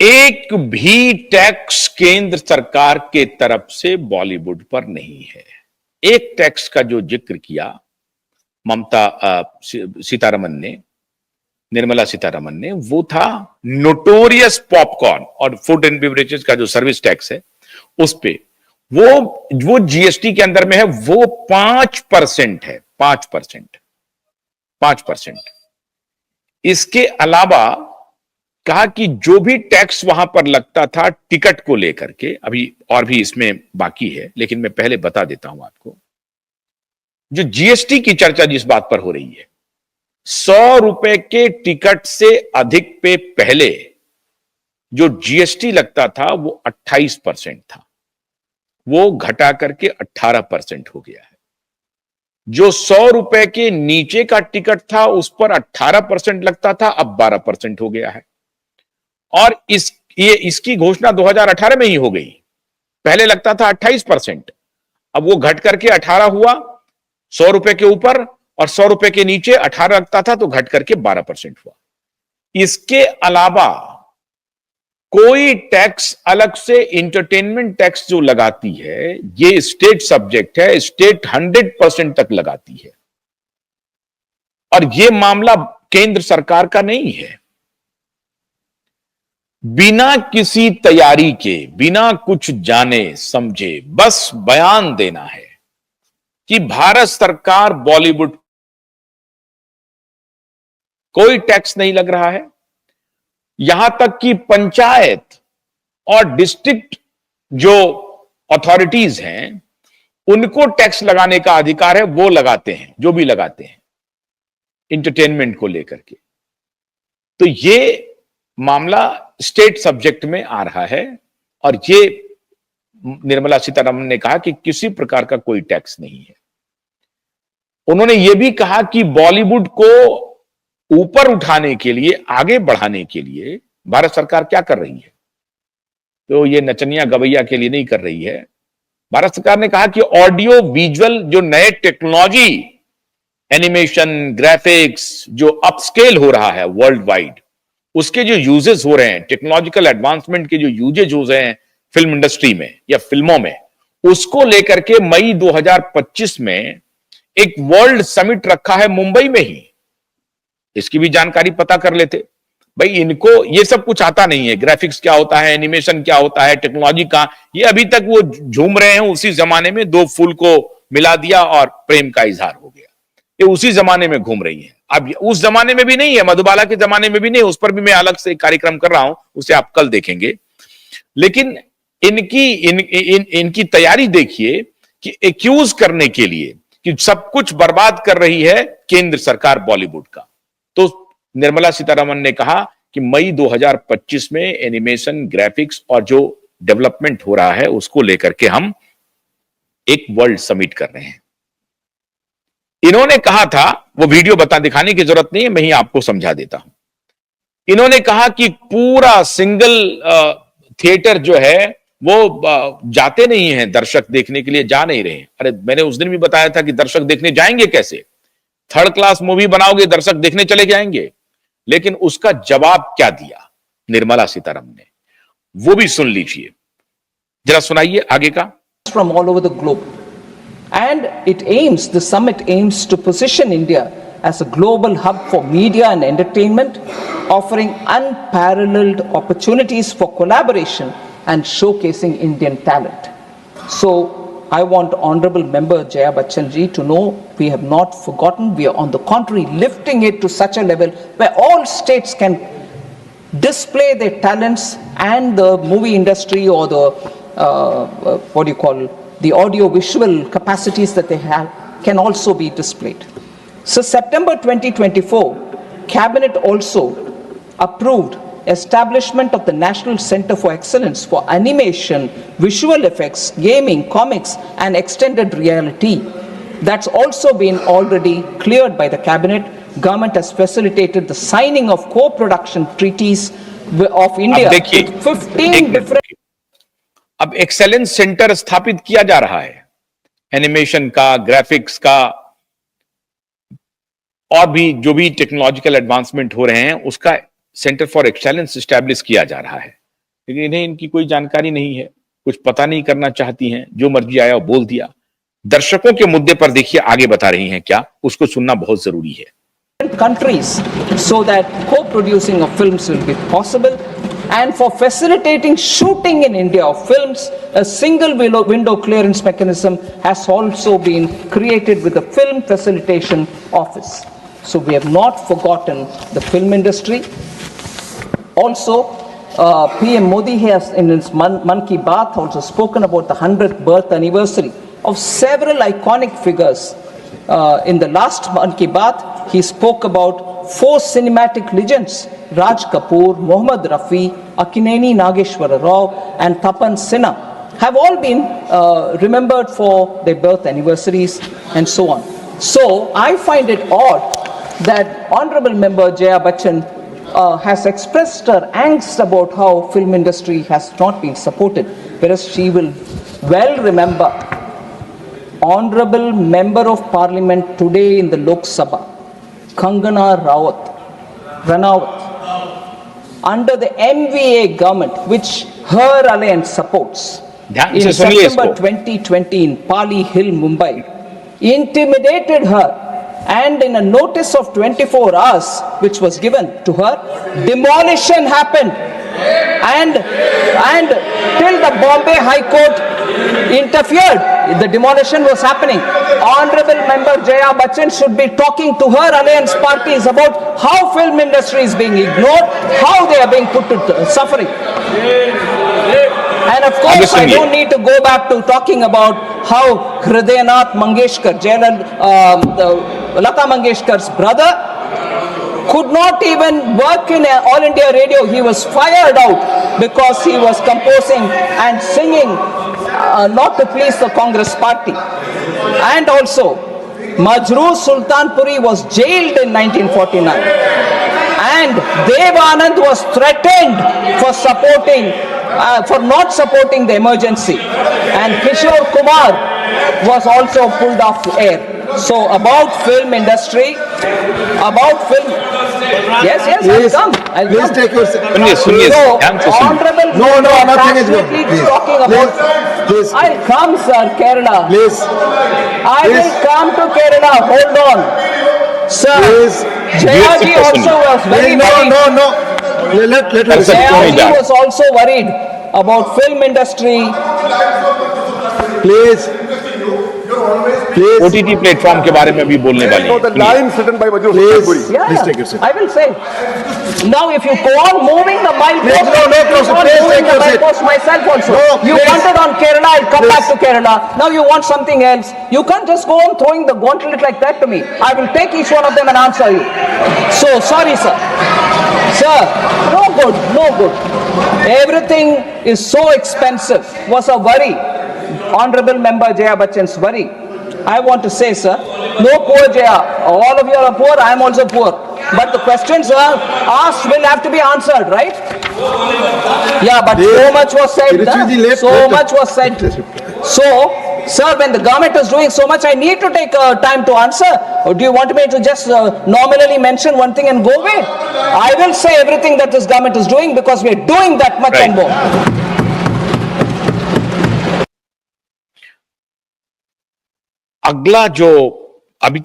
एक भी टैक्स केंद्र सरकार के तरफ से बॉलीवुड पर नहीं है। एक टैक्स का जो जिक्र किया निर्मला सीतारमन ने, वो था नोटोरियस पॉपकॉर्न और फूड एंड बेवरेजेस का जो सर्विस टैक्स है उस पे। वो जीएसटी के अंदर में है, वो 5% है, 5%। इसके अलावा कहा कि जो भी टैक्स वहां पर लगता था टिकट को लेकर के, अभी और भी इसमें बाकी है, लेकिन मैं पहले बता देता हूं आपको। जो जीएसटी की चर्चा जिस बात पर हो रही है, 100 रुपए के टिकट से अधिक पे पहले जो जीएसटी लगता था वो 28% था, वो घटा करके 18% हो गया है। जो 100 रुपए के नीचे का टिकट था उस पर 18% लगता था, अब 12% हो गया है। और इसकी घोषणा 2018 में ही हो गई। पहले लगता था 28%, अब वो घट करके 18 हुआ 100 रुपए के ऊपर, और 100 रुपए के नीचे 18 लगता था तो घट करके 12% हुआ। इसके अलावा कोई टैक्स अलग से इंटरटेनमेंट टैक्स जो लगाती है, ये स्टेट सब्जेक्ट है, स्टेट 100% तक लगाती है, और ये मामला केंद्र सरकार का नहीं है। बिना किसी तैयारी के, बिना कुछ जाने समझे बस बयान देना है कि भारत सरकार बॉलीवुड कोई टैक्स नहीं लग रहा है। यहां तक कि पंचायत और डिस्ट्रिक्ट जो अथॉरिटीज हैं उनको टैक्स लगाने का अधिकार है, वो लगाते हैं, जो भी लगाते हैं इंटरटेनमेंट को लेकर के। तो ये मामला स्टेट सब्जेक्ट में आ रहा है, और ये निर्मला सीतारमन ने कहा कि किसी प्रकार का कोई टैक्स नहीं है। उन्होंने यह भी कहा कि बॉलीवुड को ऊपर उठाने के लिए, आगे बढ़ाने के लिए भारत सरकार क्या कर रही है, तो ये नचनिया गवैया के लिए नहीं कर रही है। भारत सरकार ने कहा कि ऑडियो विजुअल जो नए टेक्नोलॉजी, एनिमेशन, ग्राफिक्स जो अपस्केल हो रहा है वर्ल्ड वाइड, उसके जो यूजेस हो रहे हैं, टेक्नोलॉजिकल एडवांसमेंट के जो यूजेज हो रहे हैं फिल्म इंडस्ट्री में या फिल्मों में, उसको लेकर के मई 2025 में एक वर्ल्ड समिट रखा है मुंबई में ही। इसकी भी जानकारी पता कर लेते भाई, इनको ये सब कुछ आता नहीं है, ग्राफिक्स क्या होता है, एनिमेशन क्या होता है, टेक्नोलॉजी का, ये अभी तक वो झूम रहे हैं उसी जमाने में, दो फूल को मिला दिया और प्रेम का इजहार हो गया, ये उसी जमाने में घूम रही है। अब उस जमाने में भी नहीं है, मधुबाला के जमाने में भी नहीं, उस पर भी मैं अलग से कार्यक्रम कर रहा हूं, उसे आप कल देखेंगे। लेकिन इनकी तैयारी देखिए कि एक्यूज करने के लिए कि सब कुछ बर्बाद कर रही है केंद्र सरकार बॉलीवुड का। तो निर्मला सीतारमन ने कहा कि मई 2025 में एनिमेशन, ग्राफिक्स और जो डेवलपमेंट हो रहा है उसको लेकर के हम एक वर्ल्ड समिट कर रहे हैं। इन्होंने कहा था, वो वीडियो दिखाने की जरूरत नहीं है, मैं ही आपको समझा देता हूं। इन्होंने कहा कि पूरा सिंगल थिएटर जो है वो जाते नहीं है दर्शक देखने के लिए, जा नहीं रहे। अरे मैंने उस दिन भी बताया था कि दर्शक देखने जाएंगे कैसे, थर्ड क्लास मूवी बनाओगे दर्शक देखने चले जाएंगे। लेकिन उसका जवाब क्या दिया निर्मला सीतारमन ने, वो भी सुन लीजिए, जरा सुनाइए आगे का। From all over the globe, and the summit aims to position India as a global hub for media and entertainment, offering unparalleled opportunities for collaboration and showcasing Indian talent. So I want Honorable Member Jaya Bachchan ji to know we have not forgotten. We are on the contrary lifting it to such a level where all states can display their talents, and the movie industry or the the audio visual capacities that they have can also be displayed. So September 2024, Cabinet also approved establishment of the National Center for Excellence for Animation, Visual Effects, Gaming, Comics and Extended Reality. That's also been already cleared by the Cabinet. Government has facilitated the signing of co-production treaties of India with 15 different. अब excellence centre स्थापित किया जा रहा है, animation का, graphics का, और भी जो भी टेक्नोलॉजिकल एडवांसमेंट हो रहे हैं उसका सेंटर फॉर एक्सेलेंस एस्टैब्लिश किया जा रहा है। लेकिन इन्हें इनकी कोई जानकारी नहीं है, कुछ पता नहीं करना चाहती हैं, जो मर्जी आया बोल दिया। दर्शकों के मुद्दे पर देखिए आगे बता रही हैं क्या, उसको सुनना बहुत जरूरी है। countries so that co-producing of films will be possible, and for facilitating shooting in India of films, a single window clearance mechanism has also been created with the Film Facilitation Office. So we have not forgotten the film industry. Also, PM Modi has in his Mann Ki Baat also spoken about the 100th birth anniversary of several iconic figures. In the last Mann Ki Baat, he spoke about 4 cinematic legends: Raj Kapoor, Mohammad Rafi, Akineni Nageshwara Rao, and Tapan Sinha have all been remembered for their birth anniversaries and so on. So I find it odd that Honorable Member Jaya Bachchan has expressed her angst about how film industry has not been supported, whereas she will well remember Honorable Member of Parliament today in the Lok Sabha, Kangana Ranaut, under the MVA government, which her alliance supports, ध्यान in से सुनिए September इसको। 2020 in Pali Hill, Mumbai, intimidated her, and in a notice of 24 hours which was given to her, demolition happened, and till the Bombay High Court interfered, the demolition was happening. Honorable Member Jaya Bachchan should be talking to her alliance parties about how film industry is being ignored, how they are being put to suffering. And of course, I don't need to go back to talking about how Hridayanath Mangeshkar, Lata Mangeshkar's brother, could not even work in All India Radio. He was fired out because he was composing and singing not to please the Congress party. And also, Majroor Sultanpuri was jailed in 1949. And Dev Anand was threatened for not supporting the emergency. And Kishore Kumar was also pulled off the air. So about film industry, yes, Please, I'll please come. take your सुनिए So, ध्यान से सुनिए। Honorable No, Member nothing is going. passionately Please, talking about. please, I'll come, sir, Kerala. please, I will please. come to Kerala. Hold on, sir. Please. Jayaji also was very worried. no. Let her Sir, say. Jayaji Jayaji was also worried about film industry. Please. OTT platform के बारे में भी बोलने वाली So the हैं। lines written by Majroor Please. Sultanpuri. Yeah, Please take your seat. I will say. Now, if you go on moving the Please, milepost, no, I please, keep on please moving take the your seat. milepost myself also. No, You please. wanted on Kerala, I'll come Please. back to Kerala. Now you want something else. You can't just go on throwing the gauntlet like that to me. I will take each one of them and answer you. So, sorry, sir. Sir, no good. Everything is so expensive. Was a worry. Honorable Member Jaya Bachchan's worry. I want to say, sir, no poor Jaya. All of you are poor, I am also poor. But the questions are asked will have to be answered, right? Yeah, but so much was said. Richuji, let- So let- much was said. So, sir, when the government is doing so much, I need to take time to answer. Or do you want me to just nominally mention one thing and go away? I will say everything that this government is doing because we are doing that much Right. and more. अगला जो अभी तो